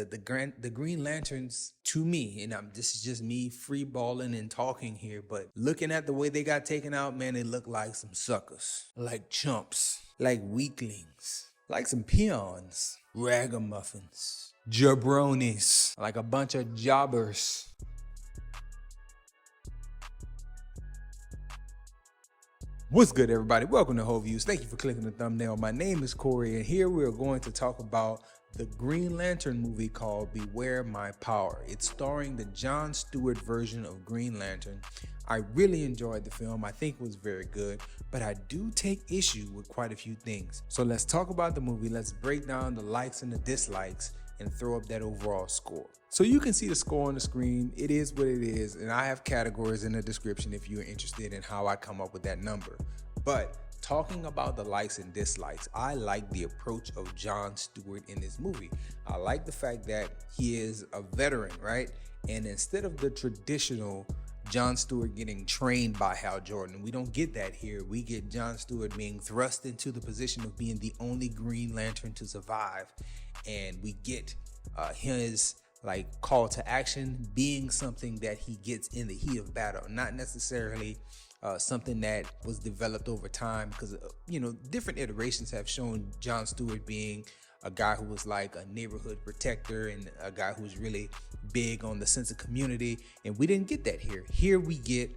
the Green Lanterns, to me, and this is just me free balling and talking here, but looking at the way they got taken out, man, they look like some suckers, like chumps, like weaklings, like some peons, ragamuffins, jabronis, like a bunch of jobbers. What's good, everybody? Welcome to Whole Views. Thank you for clicking the thumbnail. My name is Corey, and here we are going to talk about the Green Lantern movie called Beware My Power. It's starring the Jon Stewart version of Green Lantern. I really enjoyed the film. I think it was very good, but I do take issue with quite a few things. So let's talk about the movie. Let's break down the likes and the dislikes and throw up that overall score. So you can see the score on the screen. It is what it is, and I have categories in the description if you're interested in how I come up with that number. But talking about the likes and dislikes, I like the approach of Jon Stewart in this movie. I like the fact that he is a veteran, right? And instead of the traditional Jon Stewart getting trained by Hal Jordan, we don't get that here. We get Jon Stewart being thrust into the position of being the only Green Lantern to survive, and we get his call to action being something that he gets in the heat of battle, not necessarily something that was developed over time, because different iterations have shown Jon Stewart being a guy who was like a neighborhood protector and a guy who's really big on the sense of community, and we didn't get that here. Here we get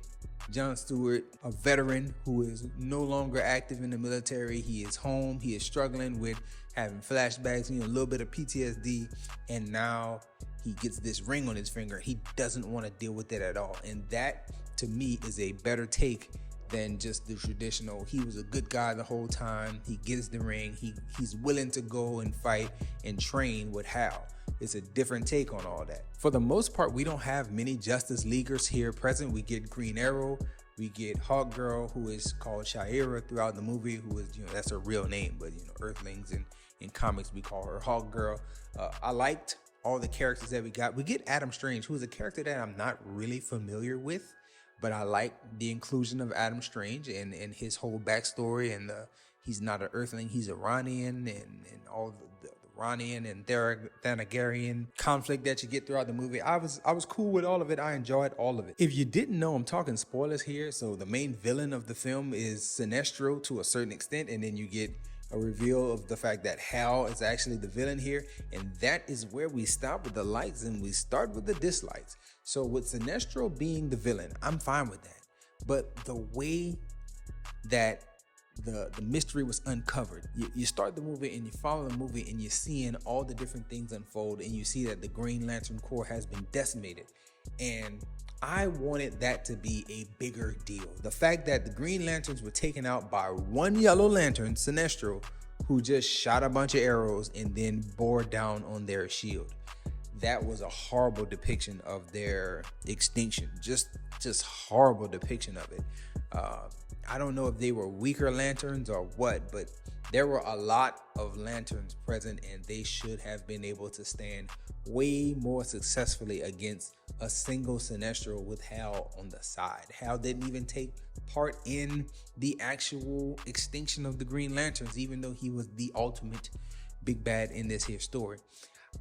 Jon Stewart, a veteran who is no longer active in the military. He is home. He is struggling with having flashbacks, a little bit of PTSD, and now he gets this ring on his finger. He doesn't want to deal with it at all, and that to me is a better take than just the traditional, he was a good guy the whole time, he gets the ring, he's willing to go and fight and train with Hal. It's a different take on all that. For the most part, we don't have many Justice Leaguers here present. We get Green Arrow, we get Hawk Girl, who is called Shaira throughout the movie, who is, that's her real name, but Earthlings and in comics we call her Hawk Girl. I liked all the characters that we got. We get Adam Strange, who is a character that I'm not really familiar with, but I like the inclusion of Adam Strange and his whole backstory, and he's not an Earthling, he's Iranian, and all the Iranian and Thanagarian conflict that you get throughout the movie. I was cool with all of it. I enjoyed all of it. If you didn't know, I'm talking spoilers here. So the main villain of the film is Sinestro to a certain extent, and then you get a reveal of the fact that Hal is actually the villain here, and that is where we stop with the likes and we start with the dislikes. So with Sinestro being the villain, I'm fine with that, but the way that the mystery was uncovered, you start the movie and you follow the movie and you're seeing all the different things unfold, and you see that the Green Lantern Corps has been decimated, and I wanted that to be a bigger deal. The fact that the Green Lanterns were taken out by one Yellow Lantern, Sinestro, who just shot a bunch of arrows and then bore down on their shield. That was a horrible depiction of their extinction. Just horrible depiction of it. I don't know if they were weaker lanterns or what, but there were a lot of lanterns present, and they should have been able to stand way more successfully against a single Sinestro with Hal on the side. Hal didn't even take part in the actual extinction of the Green Lanterns, even though he was the ultimate big bad in this here story.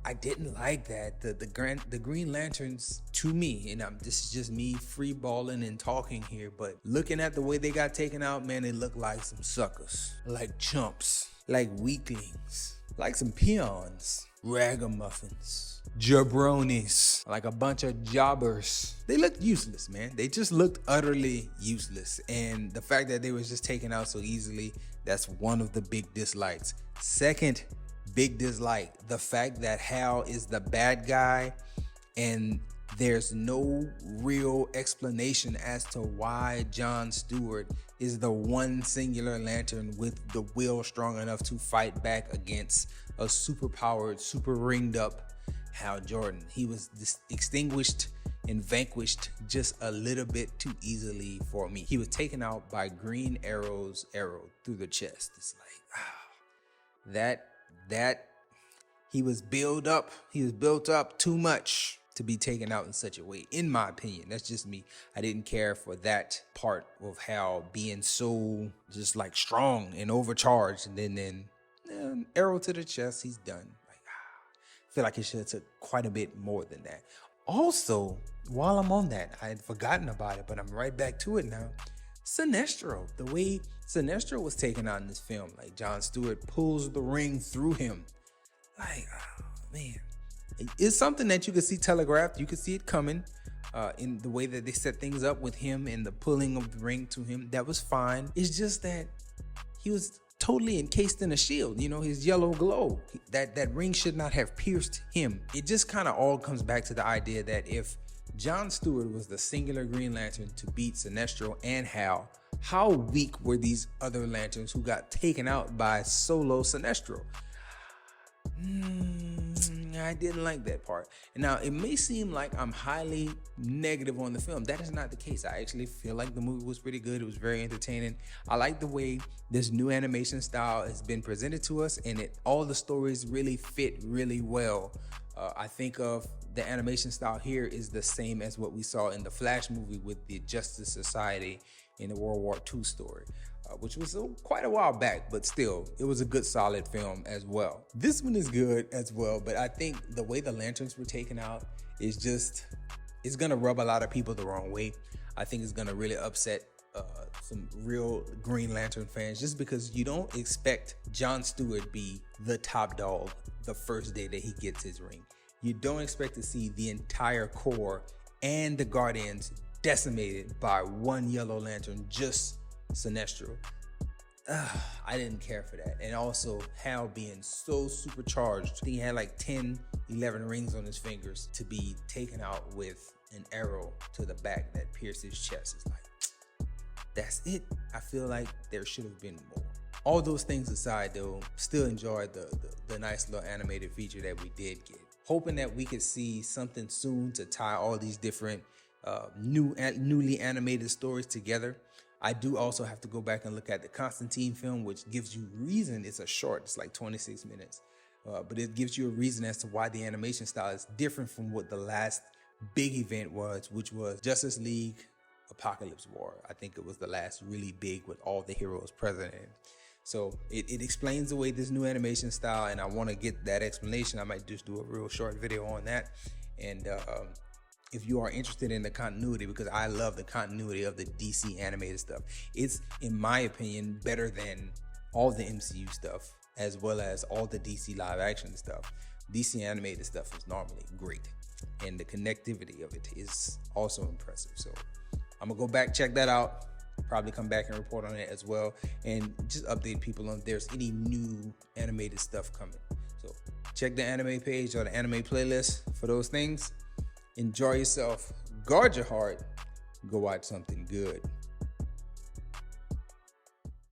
I didn't like that. The Green Lanterns, to me, and this is just me free balling and talking here, but looking at the way they got taken out, man, they look like some suckers, like chumps, like weaklings, like some peons, ragamuffins, jabronis, like a bunch of jobbers. They looked useless, man. They just looked utterly useless, and the fact that they was just taken out so easily, that's one of the big dislikes. Second big dislike, the fact that Hal is the bad guy and there's no real explanation as to why Jon Stewart is the one singular lantern with the will strong enough to fight back against a superpowered, super ringed up Hal Jordan. He was extinguished and vanquished just a little bit too easily for me. He was taken out by Green Arrow's arrow through the chest. It's like, that he was built up too much to be taken out in such a way, in my opinion. That's just me. I didn't care for that part of Hal being so just like strong and overcharged, and then arrow to the chest, he's done. feel like it should have took quite a bit more than that. Also, while I'm on that, I had forgotten about it, but I'm right back to it now. Sinestro, the way Sinestro was taken out in this film, like Jon Stewart pulls the ring through him. Like, oh, man. It's something that you could see telegraphed. You could see it coming in the way that they set things up with him and the pulling of the ring to him. That was fine. It's just that he was totally encased in a shield, you know, his yellow glow. That ring should not have pierced him. It just kind of all comes back to the idea that if Jon Stewart was the singular Green Lantern to beat Sinestro and Hal, how weak were these other lanterns who got taken out by solo Sinestro? I didn't like that part. And now it may seem like I'm highly negative on the film. That is not the case. I actually feel like the movie was pretty good. It was very entertaining. I like the way this new animation style has been presented to us, and all the stories really fit really well. I think of the animation style here is the same as what we saw in the Flash movie with the Justice Society in the World War II story. Which was quite a while back, but still, it was a good solid film as well. This one is good as well, but I think the way the lanterns were taken out is just, it's gonna rub a lot of people the wrong way. I think it's gonna really upset some real Green Lantern fans, just because you don't expect Jon Stewart be the top dog the first day that he gets his ring. You don't expect to see the entire Corps and the Guardians decimated by one yellow lantern, just Sinestro. I didn't care for that. And also Hal being so supercharged. I think he had like 10, 11 rings on his fingers to be taken out with an arrow to the back that pierced his chest. It's like, that's it. I feel like there should have been more. All those things aside though, still enjoyed the nice little animated feature that we did get. Hoping that we could see something soon to tie all these different newly animated stories together. I do also have to go back and look at the Constantine film, which gives you reason. It's a short, it's like 26 minutes, but it gives you a reason as to why the animation style is different from what the last big event was, which was Justice League Apocalypse War. I think it was the last really big with all the heroes present in. So it explains away this new animation style, and I want to get that explanation. I might just do a real short video on that. And if you are interested in the continuity, because I love the continuity of the DC animated stuff. It's, in my opinion, better than all the MCU stuff, as well as all the DC live action stuff. DC animated stuff is normally great, and the connectivity of it is also impressive. So I'm gonna go back, check that out, probably come back and report on it as well, and just update people on if there's any new animated stuff coming. So check the anime page or the anime playlist for those things. Enjoy yourself, guard your heart, go watch something good.